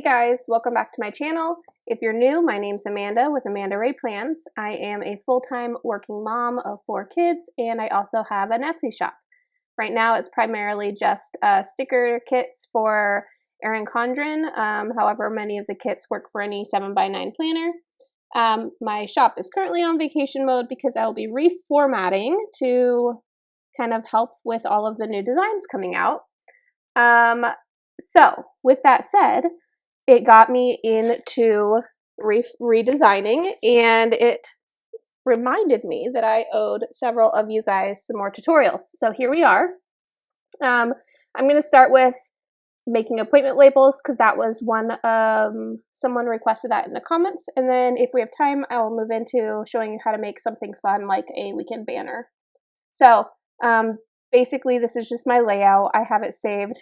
Hey guys, welcome back to my channel. If you're new, my name's Amanda with Amanda Ray Plans. I am a full-time working mom of 4 kids, and I also have an Etsy shop. Right now it's primarily just sticker kits for Erin Condren. However, many of the kits work for any 7x9 planner. My shop is currently on vacation mode because I will be reformatting to kind of help with all of the new designs coming out. So with that said, it got me into redesigning, and it reminded me that I owed several of you guys some more tutorials. So here we are. I'm going to start with making appointment labels because that was one, someone requested that in the comments. And then if we have time, I will move into showing you how to make something fun like a weekend banner. So, basically, this is just my layout. I have it saved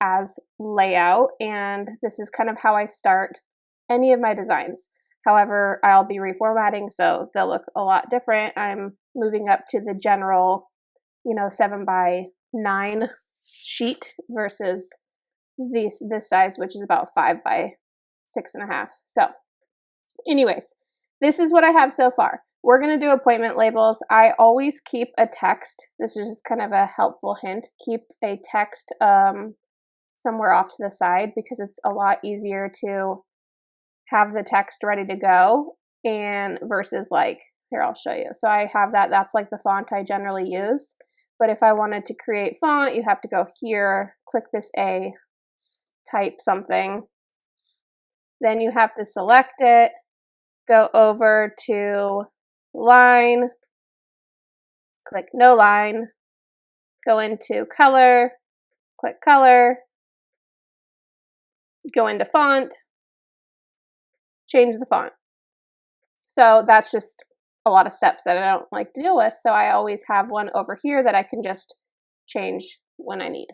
as layout, and this is kind of how I start any of my designs. However, I'll be reformatting, so they'll look a lot different. I'm moving up to the general, 7x9 sheet versus this size, which is about 5x6.5. So, anyways, this is what I have so far. We're going to do appointment labels. I always keep a text. This is just kind of a helpful hint. Keep a text somewhere off to the side because it's a lot easier to have the text ready to go and versus like, here, I'll show you. So I have that. That's like the font I generally use. But if I wanted to create font, you have to go here, click this A, type something. Then you have to select it, go over to line, click no line, go into color, click color, go into font, change the font. So that's just a lot of steps that I don't like to deal with. So I always have one over here that I can just change when I need.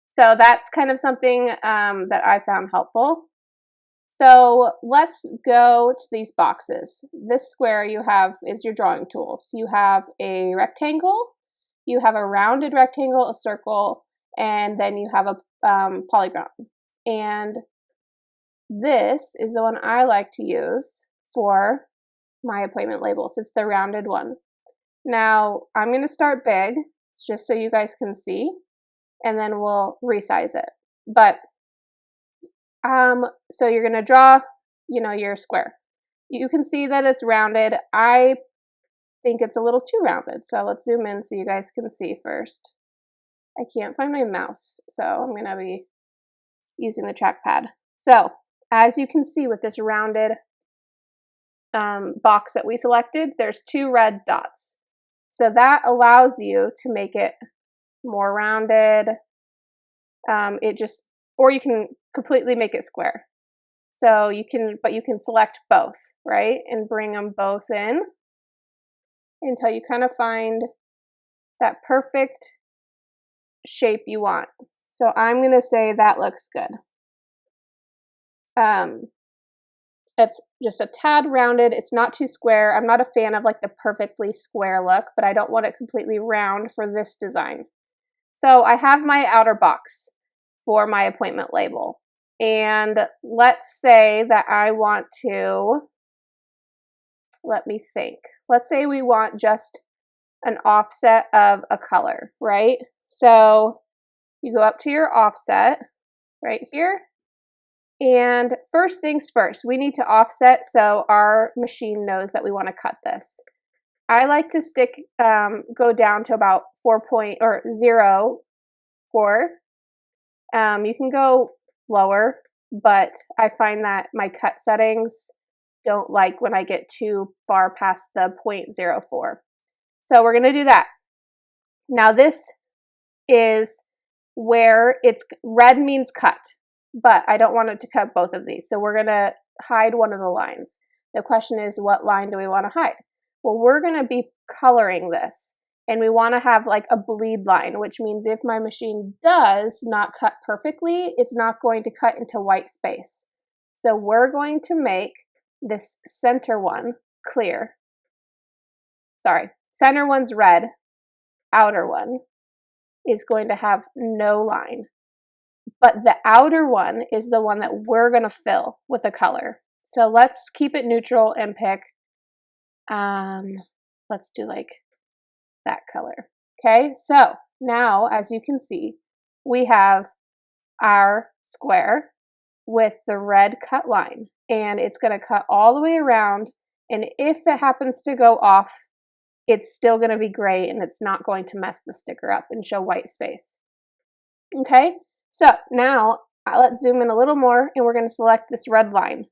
So that's kind of something that I found helpful. So let's go to these boxes. This square you have is your drawing tools. You have a rectangle, you have a rounded rectangle, a circle, and then you have a polygon. And this is the one I like to use for my appointment labels. It's the rounded one. Now I'm going to start big, just so you guys can see, and then we'll resize it. But so you're going to draw, your square. You can see that it's rounded. I think it's a little too rounded. So let's zoom in so you guys can see first. I can't find my mouse, so I'm going to be using the trackpad. So as you can see with this rounded box that we selected, there's 2 red dots. So that allows you to make it more rounded. Or you can completely make it square. So you can select both, right? And bring them both in until you kind of find that perfect shape you want. So I'm going to say that looks good. It's just a tad rounded. It's not too square. I'm not a fan of like the perfectly square look, but I don't want it completely round for this design. So I have my outer box for my appointment label. And let's say that I want to, let me think. Let's say we want just an offset of a color, right? So you go up to your offset right here. And first things first, we need to offset so our machine knows that we want to cut this. I like to go down to about 0.4. You can go lower, but I find that my cut settings don't like when I get too far past the 0.04. So we're going to do that. Now this is where it's red means cut, but I don't want it to cut both of these. So we're going to hide one of the lines. The question is, what line do we want to hide? Well, we're going to be coloring this. And we want to have like a bleed line, which means if my machine does not cut perfectly, it's not going to cut into white space. So we're going to make this center one clear. Sorry, center one's red, outer one is going to have no line. but the outer one is the one that we're going to fill with a color. So let's keep it neutral and pick, let's do like that color. Okay, so now as you can see, we have our square with the red cut line, and it's going to cut all the way around, and if it happens to go off, it's still going to be gray and it's not going to mess the sticker up and show white space. Okay, so now let's zoom in a little more, and we're going to select this red line.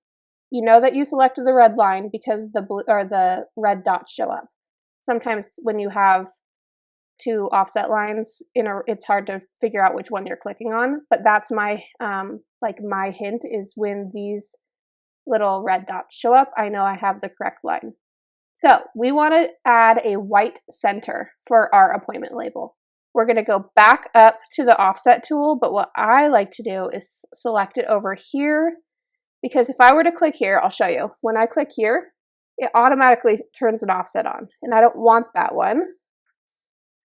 You know that you selected the red line because the blue or the red dots show up. Sometimes when you have two offset lines, it's hard to figure out which one you're clicking on, but that's my my hint is when these little red dots show up, I know I have the correct line. So we want to add a white center for our appointment label. We're going to go back up to the offset tool, but what I like to do is select it over here, because if I were to click here, I'll show you. When I click here, it automatically turns an offset on, and I don't want that one.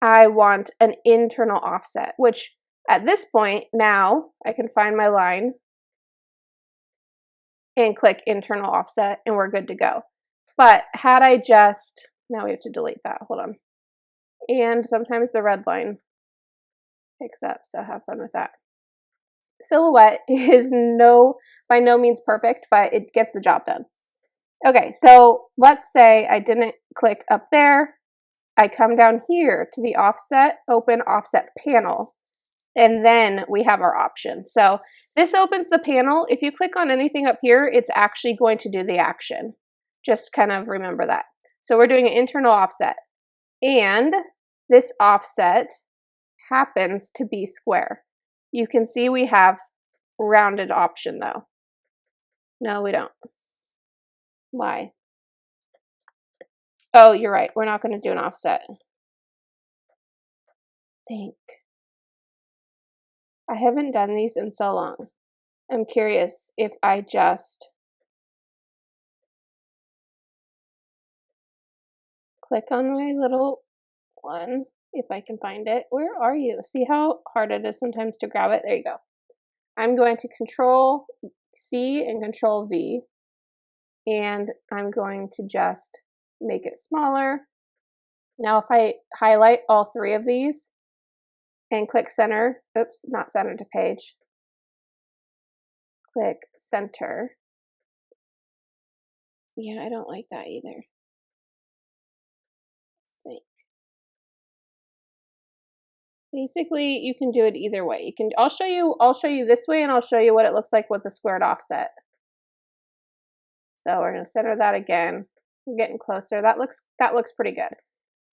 I want an internal offset, which at this point now I can find my line and click internal offset, and we're good to go. But had I just, now we have to delete that, hold on. And sometimes the red line picks up, so have fun with that. Silhouette is by no means perfect, but it gets the job done. Okay, so let's say I didn't click up there. I come down here to the offset, open offset panel, and then we have our option. So this opens the panel. If you click on anything up here, it's actually going to do the action. Just kind of remember that. So we're doing an internal offset, and this offset happens to be square. You can see we have rounded option though. No, we don't. Why? Oh, you're right. We're not going to do an offset. Think. I haven't done these in so long. I'm curious if I just click on my little one, if I can find it. Where are you? See how hard it is sometimes to grab it? There you go. I'm going to Control C and Control V, and I'm going to just make it smaller. Now if I highlight all three of these and click center, oops, not center to page, click center. Yeah, I don't like that either. Let's think. Basically, you can do it either way. I'll show you this way, and I'll show you what it looks like with the squared offset. So we're going to center that again. We're getting closer. That looks pretty good.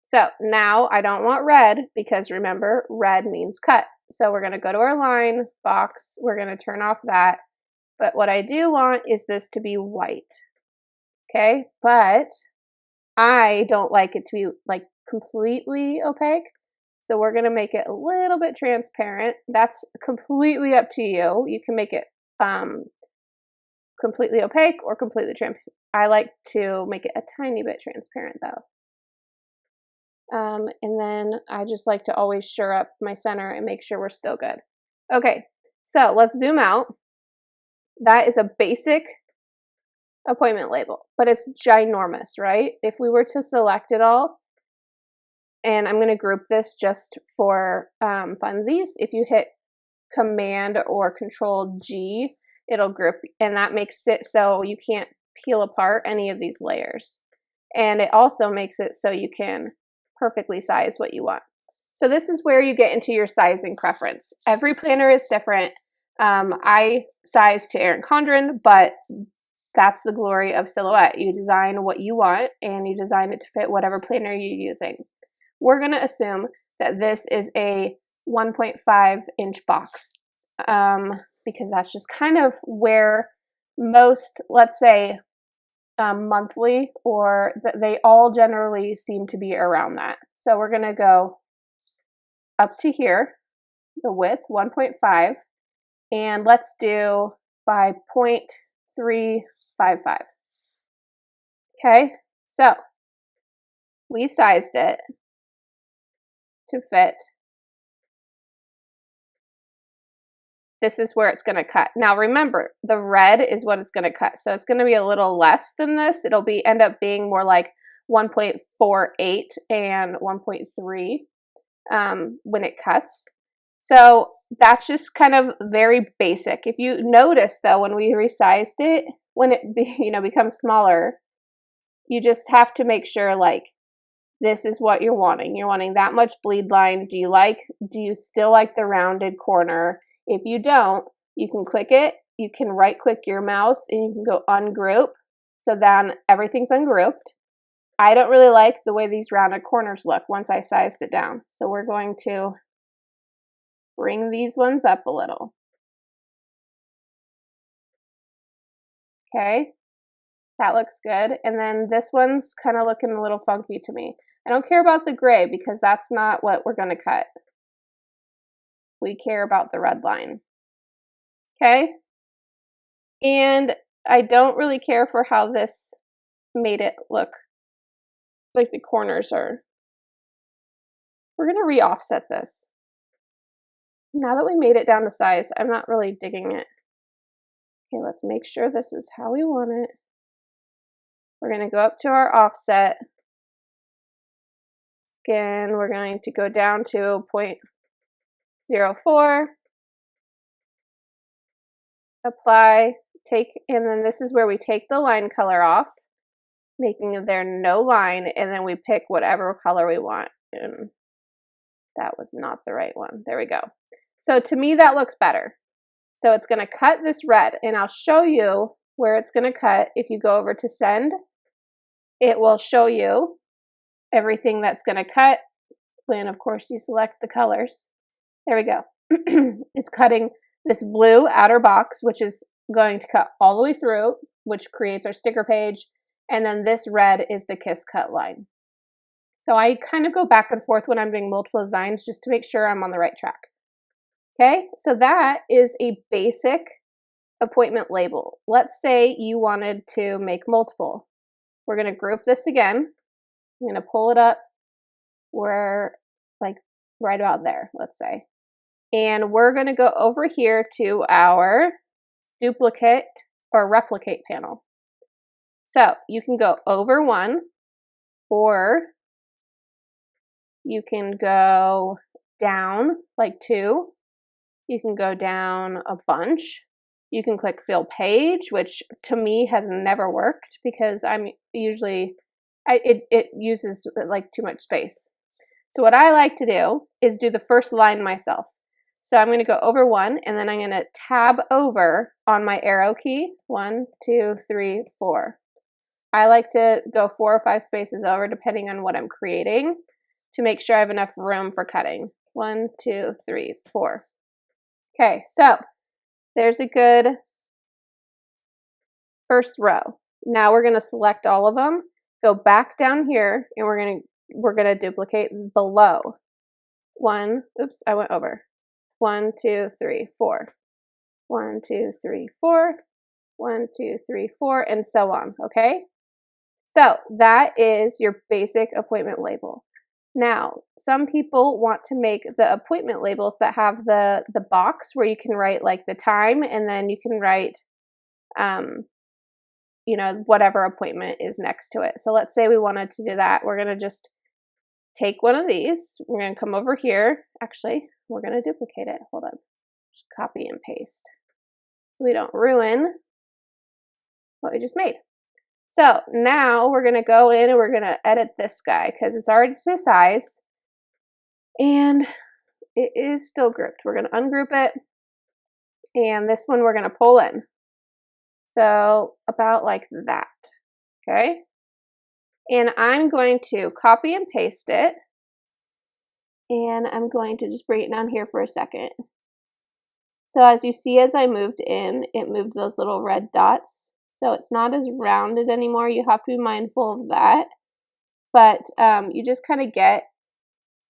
So now I don't want red, because remember, red means cut. So we're going to go to our line box. We're going to turn off that. But what I do want is this to be white. Okay, but I don't like it to be like completely opaque. So we're going to make it a little bit transparent. That's completely up to you. You can make it completely opaque or completely transparent. I like to make it a tiny bit transparent though. And then I just like to always shore up my center and make sure we're still good. Okay, so let's zoom out. That is a basic appointment label, but it's ginormous, right? If we were to select it all, and I'm going to group this just for funsies. If you hit Command or Control G, it'll group, and that makes it so you can't peel apart any of these layers. And it also makes it so you can perfectly size what you want. So this is where you get into your sizing preference. Every planner is different. I size to Erin Condren, but that's the glory of Silhouette. You design what you want, and you design it to fit whatever planner you're using. We're going to assume that this is a 1.5 inch box, because that's just kind of where most, let's say, monthly, or they all generally seem to be around that. So we're going to go up to here, the width 1.5, and let's do by 0.355. Okay, so we sized it to fit this is where it's going to cut. Now remember, the red is what it's going to cut. So it's going to be a little less than this. It'll end up being more like 1.48 and 1.3 when it cuts. So that's just kind of very basic. If you notice though, when we resized it, when it becomes smaller, you just have to make sure like this is what you're wanting. You're wanting that much bleed line. Do you still like the rounded corner? If you don't, you can click it. You can right click your mouse and you can go ungroup. So then everything's ungrouped. I don't really like the way these rounded corners look once I sized it down. So we're going to bring these ones up a little. Okay, that looks good. And then this one's kind of looking a little funky to me. I don't care about the gray because that's not what we're going to cut. We care about the red line. Okay, and I don't really care for how this made it look like the corners are. We're going to re-offset this. Now that we made it down to size, I'm not really digging it. Okay, let's make sure this is how we want it. We're going to go up to our offset. Again, we're going to go down to 0.04. Apply, and then this is where we take the line color off, making there no line, and then we pick whatever color we want. And that was not the right one. There we go. So to me, that looks better. So it's going to cut this red, and I'll show you where it's going to cut. If you go over to send, it will show you everything that's going to cut. And of course, you select the colors. There we go. It's cutting this blue outer box, which is going to cut all the way through, which creates our sticker page. And then this red is the kiss cut line. So I kind of go back and forth when I'm doing multiple designs just to make sure I'm on the right track. Okay, so that is a basic appointment label. Let's say you wanted to make multiple. We're going to group this again. I'm going to pull it up where, like right about there, let's say. And we're going to go over here to our duplicate or replicate panel. So you can go over one, or you can go down like two. You can go down a bunch. You can click fill page, which to me has never worked because I'm usually, it uses like too much space. So what I like to do is do the first line myself. So I'm going to go over one, and then I'm going to tab over on my arrow key. 1, 2, 3, 4. I like to go 4 or 5 spaces over depending on what I'm creating to make sure I have enough room for cutting. 1, 2, 3, 4. Okay, so there's a good first row. Now we're going to select all of them, go back down here, and we're going to duplicate below. 1, oops, I went over. 1, 2, 3, 4. 1, 2, 3, 4. 1, 2, 3, 4, and so on. Okay, so that is your basic appointment label. Now, some people want to make the appointment labels that have the box where you can write like the time, and then you can write, you know, whatever appointment is next to it. So let's say we wanted to do that. We're going to just take one of these. We're going to come over here. Actually, we're going to duplicate it. Hold on. Just copy and paste so we don't ruin what we just made. So now we're going to go in and we're going to edit this guy because it's already to size and it is still grouped. We're going to ungroup it, and this one we're going to pull in. So about like that. Okay. And I'm going to copy and paste it, and I'm going to just bring it down here for a second. So as you see, as I moved in, it moved those little red dots. So it's not as rounded anymore. You have to be mindful of that. But you just kind of get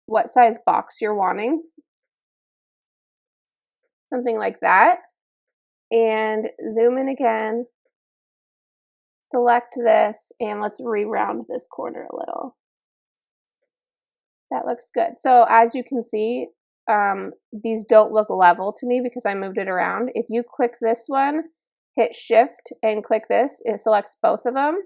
what size box you're wanting. Something like that. And zoom in again. Select this, and let's re-round this corner a little. That looks good. So as you can see, these don't look level to me because I moved it around. If you click this one, hit shift and click this, it selects both of them.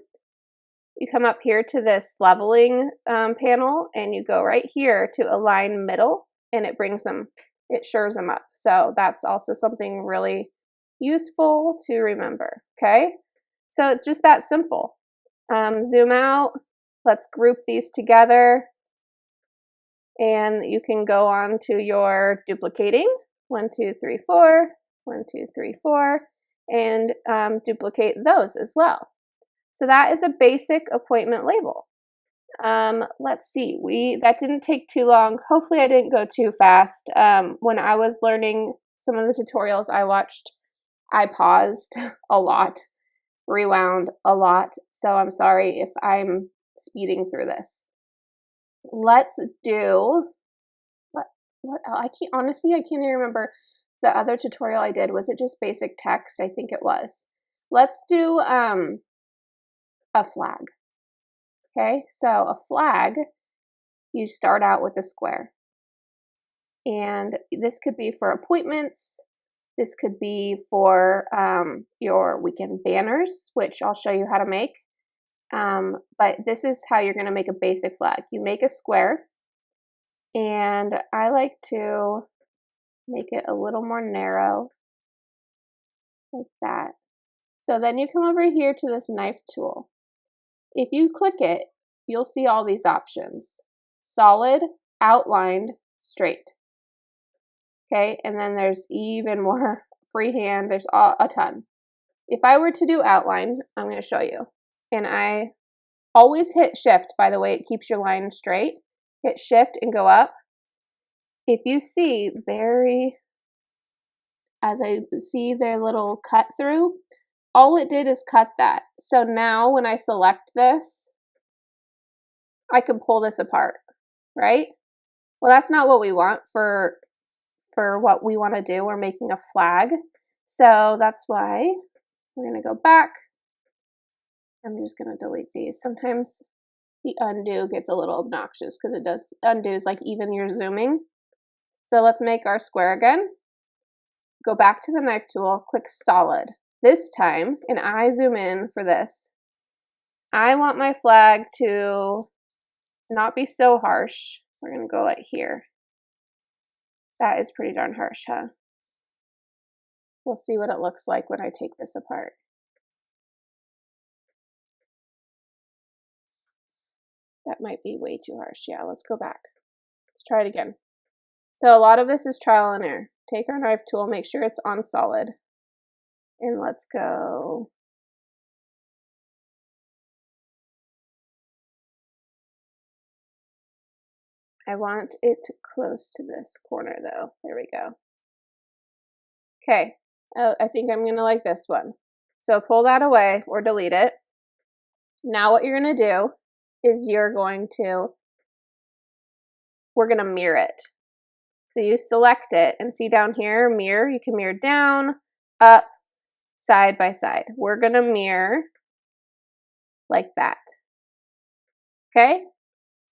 You come up here to this leveling panel and you go right here to align middle, and it brings them, it shores them up. So that's also something really useful to remember, okay? So it's just that simple. Zoom out, let's group these together, and you can go on to your duplicating, 1, 2, 3, 4, 1, 2, 3, 4, and duplicate those as well. So that is a basic appointment label. Let's see, that didn't take too long. Hopefully I didn't go too fast. When I was learning some of the tutorials I watched, I paused a lot, rewound a lot. So I'm sorry if I'm speeding through this. Let's do, what else? Honestly, I can't even remember the other tutorial I did. Was it just basic text? I think it was. Let's do a flag. Okay, so a flag, you start out with a square. And this could be for appointments. This could be for your weekend banners, which I'll show you how to make. But this is how you're going to make a basic flag. You make a square, and I like to make it a little more narrow, like that. So then you come over here to this knife tool. If you click it, you'll see all these options: solid, outlined, straight. Okay, and then there's even more freehand. There's a ton. If I were to do outline, I'm going to show you. And I always hit shift, by the way, it keeps your line straight. Hit shift and go up. If you see as I see their little cut through, all it did is cut that. So now when I select this, I can pull this apart, right? Well, that's not what we want for what we want to do. We're making a flag. So that's why we're going to go back. I'm just going to delete these. Sometimes the undo gets a little obnoxious because it does undoes like even your zooming. So let's make our square again. Go back to the knife tool, click solid. This time, and I zoom in for this, I want my flag to not be so harsh. We're going to go like here. That is pretty darn harsh, huh? We'll see what it looks like when I take this apart. That might be way too harsh. Yeah, let's go back. Let's try it again. So a lot of this is trial and error. Take our knife tool, make sure it's on solid. And let's go. I want it close to this corner though. There we go. Okay, I think I'm gonna like this one. So pull that away or delete it. Now what you're gonna do is we're gonna mirror it. So you select it and see down here, mirror, you can mirror down, up, side by side. We're gonna mirror like that. Okay?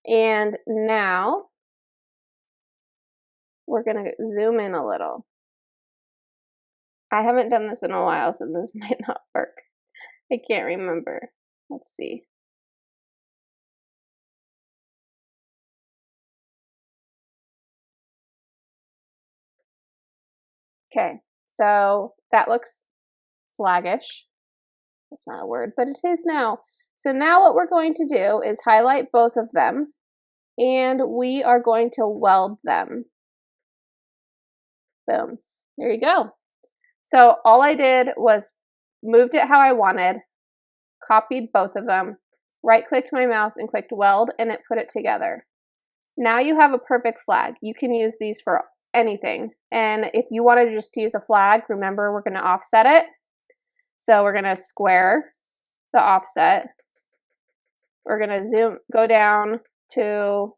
And now we're gonna zoom in a little. I haven't done this in a while, so this might not work. I can't remember. Let's see. Okay, so that looks flaggish. That's not a word, but it is now. So now what we're going to do is highlight both of them, and we are going to weld them. Boom. There you go. So all I did was moved it how I wanted, copied both of them, right-clicked my mouse and clicked weld, and it put it together. Now you have a perfect flag. You can use these for anything. And if you wanted just to use a flag, remember we're going to offset it. So we're going to square the offset. We're going to go down to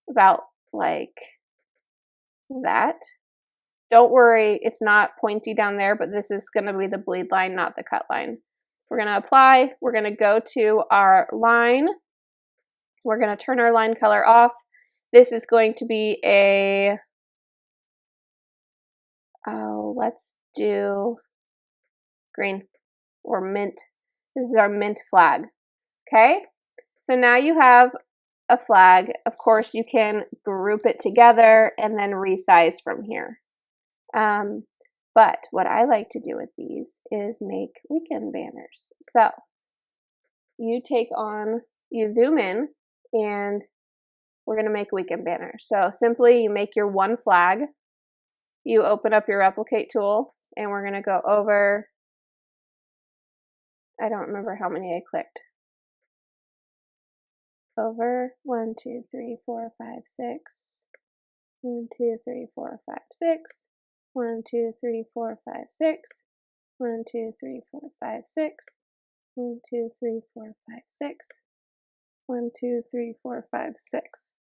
about like that. Don't worry, it's not pointy down there, but this is going to be the bleed line, not the cut line. We're going to apply. We're going to go to our line. We're going to turn our line color off, This is going to be a, oh, let's do green or mint. This is our mint flag. Okay, so now you have a flag. Of course, you can group it together and then resize from here. But what I like to do with these is make weekend banners. So you zoom in, and we're going to make weekend banners. So simply you make your one flag, you open up your replicate tool, and we're going to go over, I don't remember how many I clicked. Over 1, 2, 3, 4, 5, 6. 1, 2, 3, 4, 5, 6. 1, 2, 3, 4, 5, 6. 1, 2, 3, 4, 5, 6. 1, 2, 3, 4, 5, 6. 1, 2, 3, 4, 5, 6.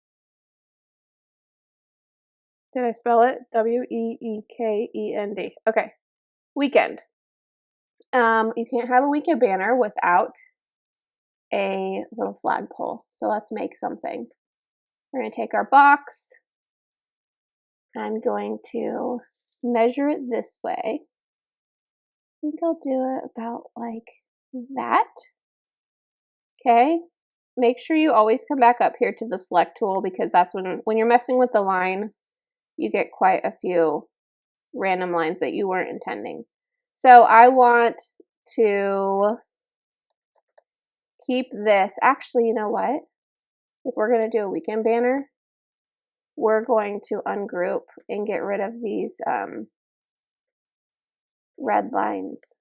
Did I spell it? W-E-E-K-E-N-D. Okay. Weekend. You can't have a weekend banner without a little flagpole. So let's make something. We're going to take our box. I'm going to measure it this way. I think I'll do it about like that. Okay. Make sure you always come back up here to the select tool, because that's when you're messing with the line, you get quite a few random lines that you weren't intending. So I want to keep this. Actually, you know what? If we're going to do a weekend banner, we're going to ungroup and get rid of these red lines.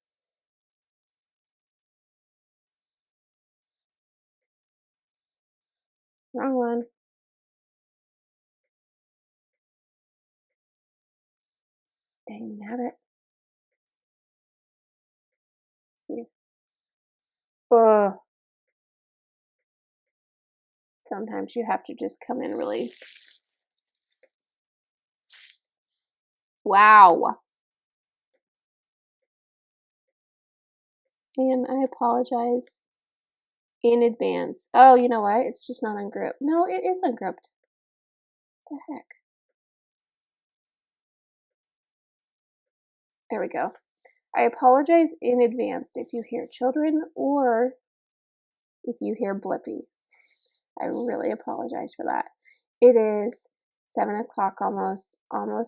Wrong one. Dang nabbit. Let's see. Ugh. Sometimes you have to just come in really. Wow. And I apologize in advance. Oh, you know what? It's just not ungrouped. No, it is ungrouped. What the heck? There we go. I apologize in advance if you hear children or if you hear Blippi. I really apologize for that. It is 7 o'clock, almost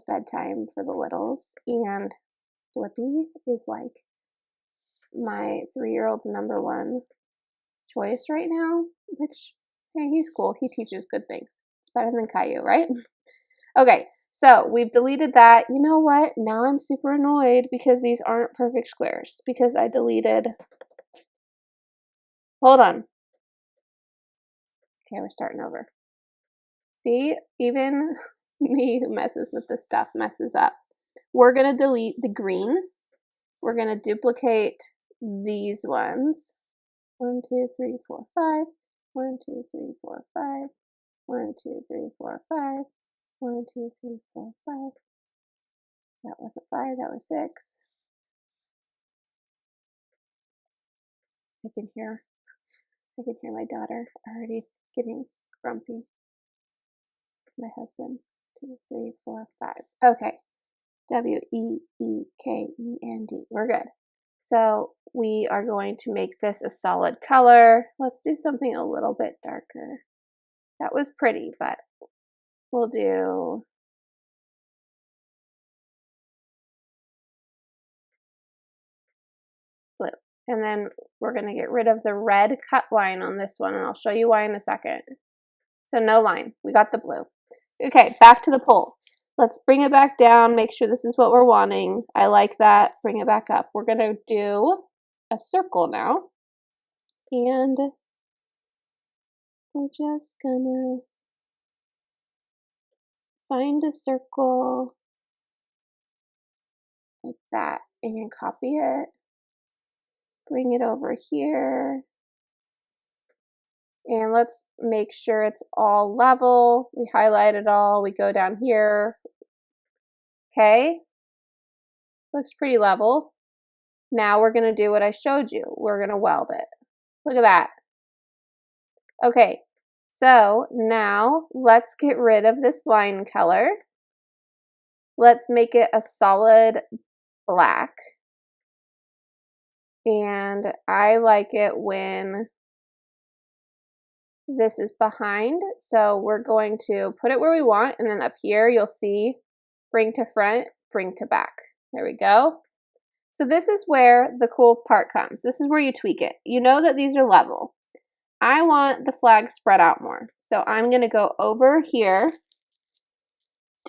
bedtime for the littles, and Blippi is like my 3-year-old's #1 choice right now, which, hey, he's cool. He teaches good things. It's better than Caillou, right? Okay, so we've deleted that. You know what? Now I'm super annoyed because these aren't perfect squares because I deleted. Hold on. Okay, we're starting over. See, even me who messes with this stuff messes up. We're going to delete the green. We're going to duplicate these ones. 1, 2, 3, 4, 5. 1, 2, 3, 4, 5. 1, 2, 3, 4, 5. 1, 2, 3, 4, 5. That wasn't 5, that was 6. I can hear my daughter already getting grumpy. My husband. 2, 3, 4, 5. Okay. W-E-E-K-E-N-D. We're good. So we are going to make this a solid color. Let's do something a little bit darker. That was pretty, but we'll do blue. And then we're going to get rid of the red cut line on this one, and I'll show you why in a second. So no line. We got the blue. Okay, back to the poll. Let's bring it back down, make sure this is what we're wanting. I like that. Bring it back up. We're going to do a circle now. And we're just going to find a circle like that and copy it. Bring it over here. And let's make sure it's all level. We highlight it all. We go down here. Okay. Looks pretty level. Now we're going to do what I showed you. We're going to weld it. Look at that. Okay. So now let's get rid of this line color. Let's make it a solid black. And I like it when this is behind. So we're going to put it where we want, and then up here you'll see bring to front, bring to back. There we go. So this is where the cool part comes. This is where you tweak it. You know that these are level. I want the flag spread out more. So I'm going to go over here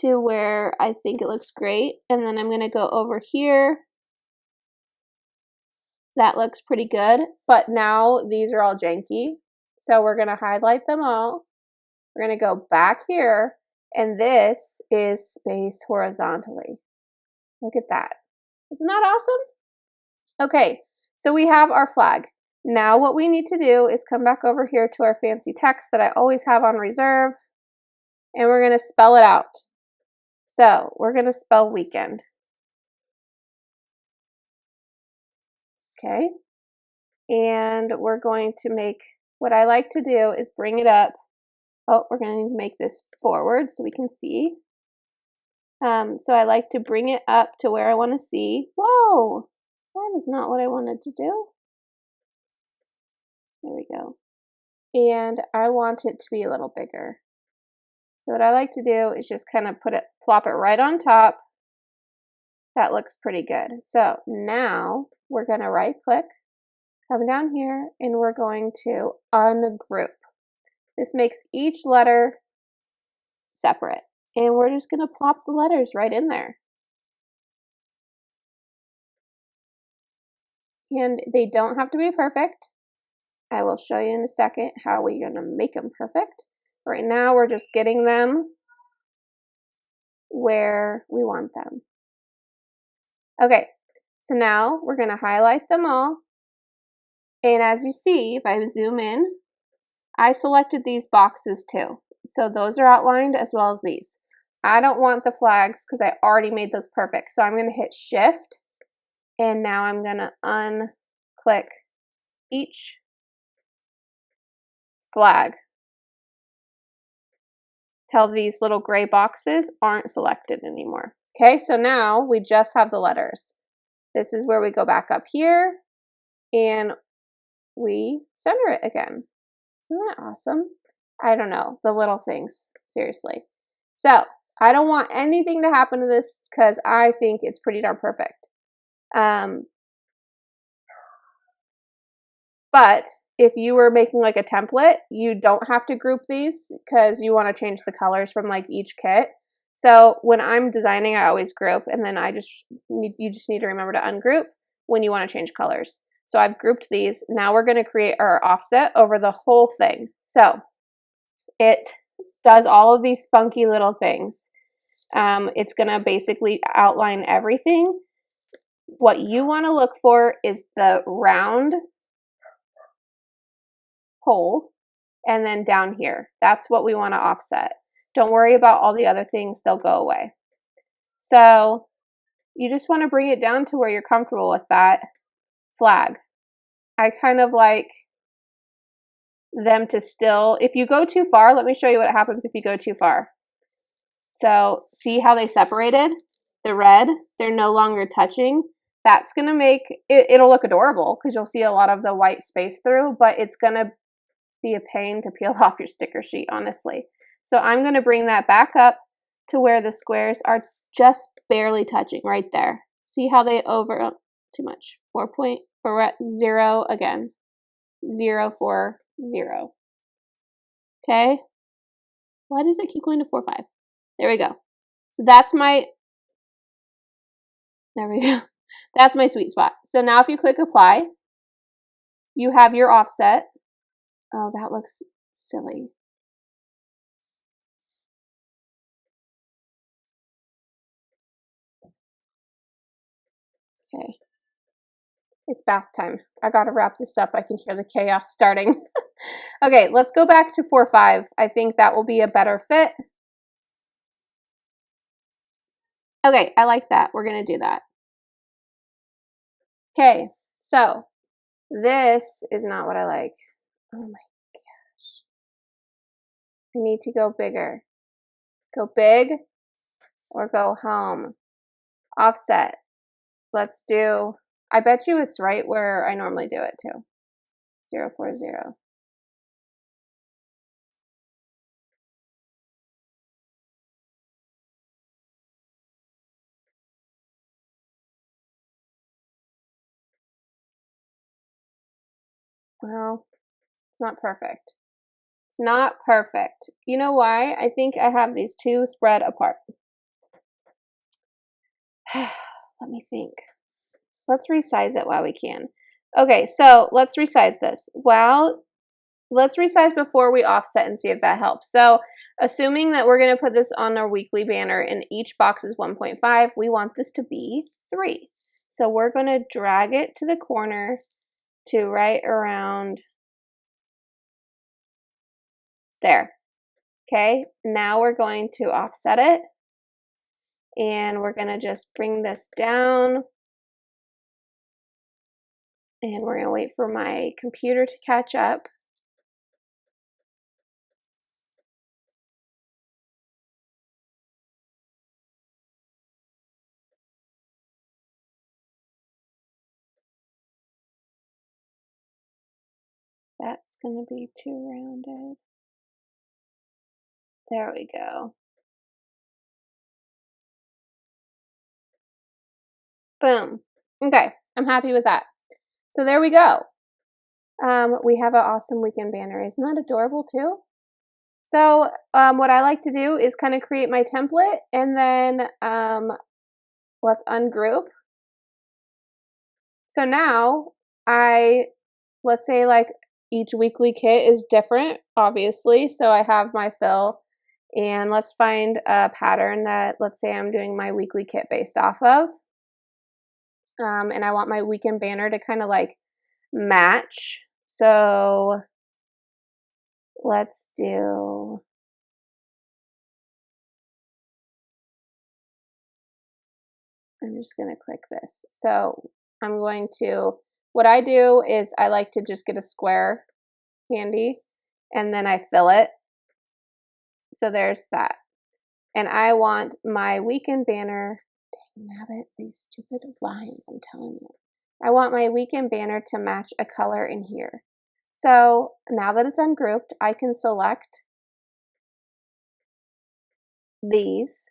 to where I think it looks great. And then I'm going to go over here. That looks pretty good. But now these are all janky. So we're going to highlight them all. We're going to go back here. And this is spaced horizontally. Look at that. Isn't that awesome? Okay, so we have our flag. Now what we need to do is come back over here to our fancy text that I always have on reserve, and we're going to spell it out. So we're going to spell weekend. Okay, and we're going to make, what I like to do is bring it up. Oh, we're going to need to make this forward so we can see. So I like to bring it up to where I want to see. Whoa, that is not what I wanted to do. There we go. And I want it to be a little bigger. So what I like to do is just kind of plop it right on top. That looks pretty good. So now we're going to right click, come down here, and we're going to ungroup. This makes each letter separate. And we're just going to plop the letters right in there. And they don't have to be perfect. I will show you in a second how we're going to make them perfect. Right now, we're just getting them where we want them. Okay, so now we're going to highlight them all. And as you see, if I zoom in, I selected these boxes too. So those are outlined as well as these. I don't want the flags because I already made those perfect. So I'm going to hit Shift, and now I'm going to unclick each flag till these little gray boxes aren't selected anymore. Okay, so now we just have the letters. This is where we go back up here and we center it again. Isn't that awesome? I don't know, the little things, seriously. So I don't want anything to happen to this because I think it's pretty darn perfect. But if you were making like a template, you don't have to group these because you want to change the colors from like each kit. So when I'm designing, I always group, and then you just need to remember to ungroup when you want to change colors. So I've grouped these. Now we're going to create our offset over the whole thing. So it does all of these spunky little things. It's going to basically outline everything. What you want to look for is the round hole, and then down here. That's what we want to offset. Don't worry about all the other things, they'll go away. So you just want to bring it down to where you're comfortable with that flag. I kind of like them to still, if you go too far, let me show you what happens if you go too far. So see how they separated? The red, they're no longer touching. That's going to make, it'll look adorable because you'll see a lot of the white space through, but it's going to be a pain to peel off your sticker sheet, honestly. So I'm going to bring that back up to where the squares are just barely touching right there. See how they too much. 4 point, we're at 0 again. 0, 4, 0. Okay. Why does it keep going to 4, 5? There we go. So that's my, there we go. That's my sweet spot. So now if you click apply, you have your offset. Oh, that looks silly. Okay. It's bath time. I gotta wrap this up. I can hear the chaos starting. Okay, let's go back to 4, 5. I think that will be a better fit. Okay, I like that. We're gonna do that. Okay, so this is not what I like. Oh my gosh. I need to go bigger. Go big or go home. Offset. Let's do, I bet you it's right where I normally do it too. 040. Well, it's not perfect. It's not perfect. You know why? I think I have these two spread apart. Let me think. Let's resize it while we can. Okay, so let's resize this. Well, let's resize before we offset and see if that helps. So assuming that we're going to put this on our weekly banner and each box is 1.5, we want this to be 3. So we're going to drag it to the corner to right around there. Okay, now we're going to offset it and we're going to just bring this down and we're going to wait for my computer to catch up. That's going to be too rounded. There we go. Boom. Okay, I'm happy with that. So there we go. We have an awesome weekend banner. Isn't that adorable too? So what I like to do is kind of create my template and then let's ungroup. So now let's say like each weekly kit is different, obviously. So I have my fill and let's find a pattern that let's say I'm doing my weekly kit based off of. And I want my weekend banner to kind of like match. So let's do, I'm just going to click this. So I'm going to, what I do is I like to just get a square handy and then I fill it. So there's that. And I want my weekend banner, dang nabbit, these stupid lines, I'm telling you. I want my weekend banner to match a color in here. So now that it's ungrouped, I can select these,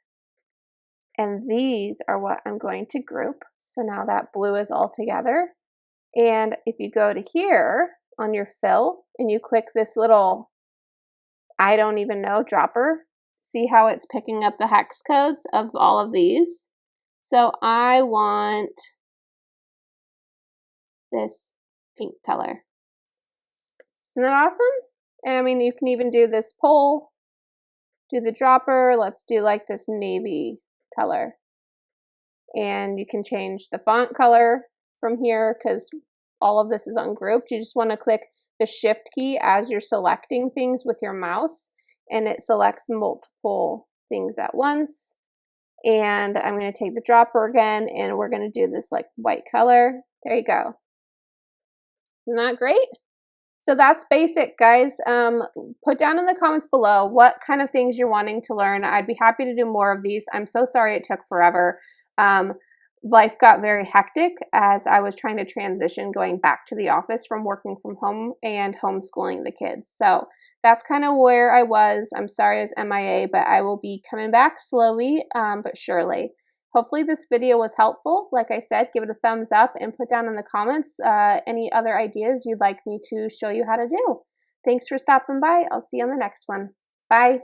and these are what I'm going to group. So now that blue is all together. And if you go to here on your fill and you click this little, I don't even know, dropper, see how it's picking up the hex codes of all of these. So I want this pink color. Isn't that awesome? I mean, you can even do this pole, do the dropper. Let's do like this navy color. And you can change the font color from here because all of this is ungrouped. You just want to click the shift key as you're selecting things with your mouse and it selects multiple things at once. And I'm going to take the dropper again and we're going to do this like white color. There you go. Isn't that great? So that's basic, guys. Put down in the comments below what kind of things you're wanting to learn. I'd be happy to do more of these. I'm so sorry it took forever. Life got very hectic as I was trying to transition going back to the office from working from home and homeschooling the kids. So that's kind of where I was. I'm sorry I was MIA, but I will be coming back slowly, but surely. Hopefully this video was helpful. Like I said, give it a thumbs up and put down in the comments any other ideas you'd like me to show you how to do. Thanks for stopping by. I'll see you on the next one. Bye.